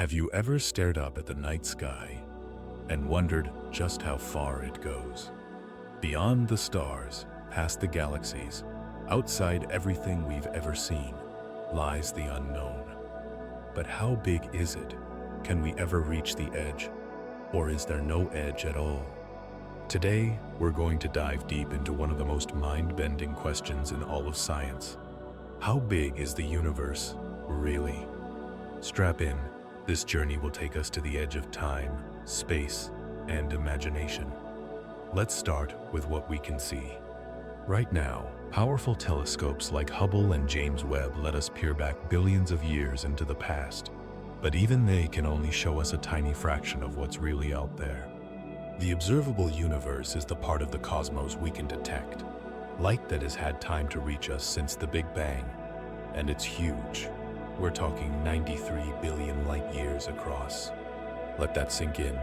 Have you ever stared up at the night sky and wondered just how far it goes? Beyond the stars, past the galaxies, outside everything we've ever seen, lies the unknown. But how big is it? Can we ever reach the edge? Or is there no edge at all? Today, we're going to dive deep into one of the most mind-bending questions in all of science. How big is the universe, really? Strap in. This journey will take us to the edge of time, space, and imagination. Let's start with what we can see. Right now, powerful telescopes like Hubble and James Webb let us peer back billions of years into the past. But even they can only show us a tiny fraction of what's really out there. The observable universe is the part of the cosmos we can detect. Light that has had time to reach us since the Big Bang. And it's huge. We're talking 93 billion light years across. Let that sink in.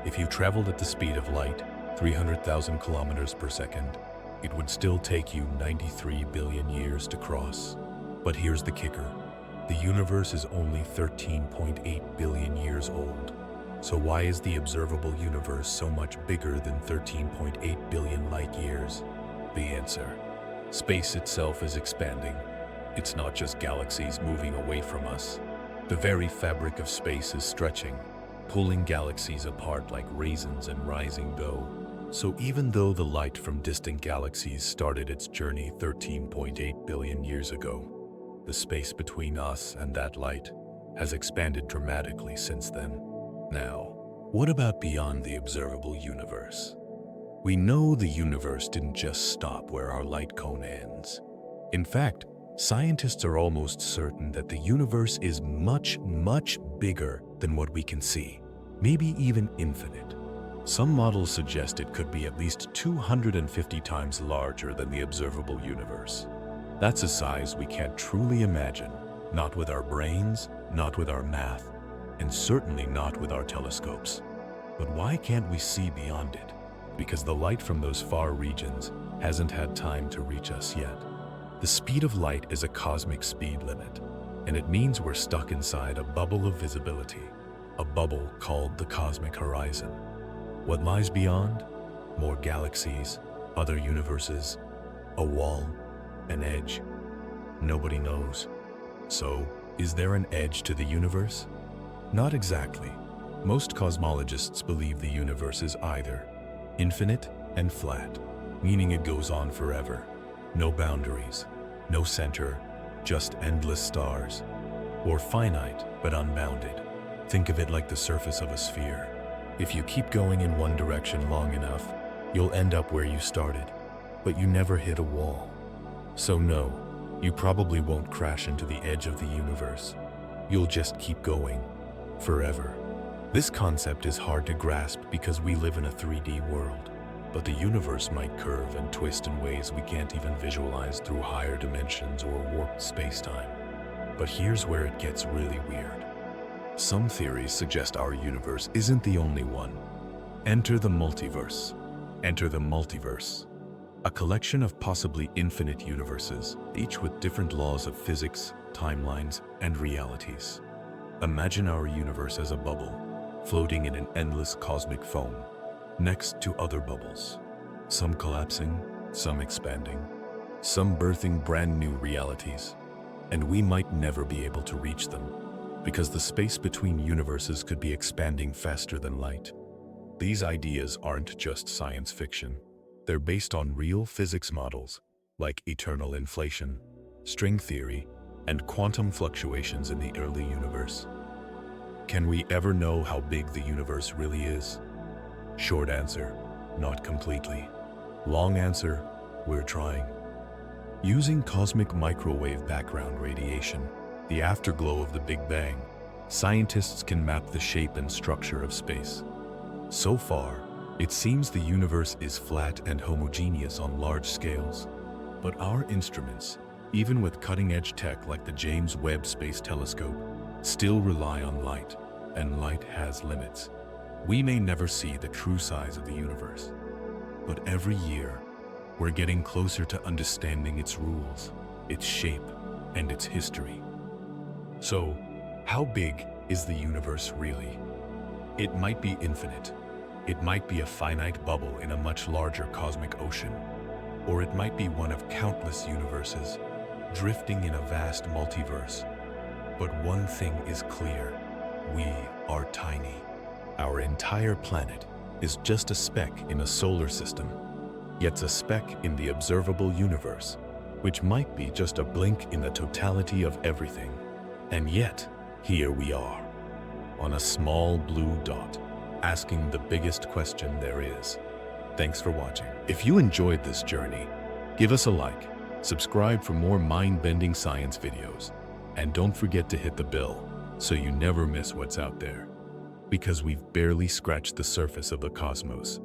If you traveled at the speed of light, 300,000 kilometers per second, it would still take you 93 billion years to cross. But here's the kicker. The universe is only 13.8 billion years old. So why is the observable universe so much bigger than 13.8 billion light years? The answer: space itself is expanding. It's not just galaxies moving away from us. The very fabric of space is stretching, pulling galaxies apart like raisins in rising dough. So even though the light from distant galaxies started its journey 13.8 billion years ago, the space between us and that light has expanded dramatically since then. Now, what about beyond the observable universe? We know the universe didn't just stop where our light cone ends. In fact, scientists are almost certain that the universe is much, much bigger than what we can see, maybe even infinite. Some models suggest it could be at least 250 times larger than the observable universe. That's a size we can't truly imagine, not with our brains, not with our math, and certainly not with our telescopes. But why can't we see beyond it? Because the light from those far regions hasn't had time to reach us yet. The speed of light is a cosmic speed limit, and it means we're stuck inside a bubble of visibility, a bubble called the cosmic horizon. What lies beyond? More galaxies, other universes, a wall, an edge. Nobody knows. So, is there an edge to the universe? Not exactly. Most cosmologists believe the universe is either infinite and flat, meaning it goes on forever. No boundaries, no center, just endless stars. Or finite but unbounded. Think of it like the surface of a sphere. If you keep going in one direction long enough, you'll end up where you started, but you never hit a wall. So no, you probably won't crash into the edge of the universe. You'll just keep going, forever. This concept is hard to grasp because we live in a 3D world. But the universe might curve and twist in ways we can't even visualize through higher dimensions or warped space-time. But here's where it gets really weird. Some theories suggest our universe isn't the only one. Enter the multiverse. Enter the multiverse. A collection of possibly infinite universes, each with different laws of physics, timelines, and realities. Imagine our universe as a bubble, floating in an endless cosmic foam, next to other bubbles, some collapsing, some expanding, some birthing brand new realities, and we might never be able to reach them because the space between universes could be expanding faster than light. These ideas aren't just science fiction. They're based on real physics models like eternal inflation, string theory, and quantum fluctuations in the early universe. Can we ever know how big the universe really is? Short answer, not completely. Long answer, we're trying. Using cosmic microwave background radiation, the afterglow of the Big Bang, scientists can map the shape and structure of space. So far, it seems the universe is flat and homogeneous on large scales. But our instruments, even with cutting-edge tech like the James Webb Space Telescope, still rely on light, and light has limits. We may never see the true size of the universe, but every year, we're getting closer to understanding its rules, its shape, and its history. So, how big is the universe really? It might be infinite. It might be a finite bubble in a much larger cosmic ocean. Or it might be one of countless universes, drifting in a vast multiverse. But one thing is clear: we are tiny. Our entire planet is just a speck in a solar system, yet a speck in the observable universe, which might be just a blink in the totality of everything. And yet, here we are, on a small blue dot, asking the biggest question there is. Thanks for watching. If you enjoyed this journey, give us a like, subscribe for more mind-bending science videos, and don't forget to hit the bell so you never miss what's out there. Because we've barely scratched the surface of the cosmos.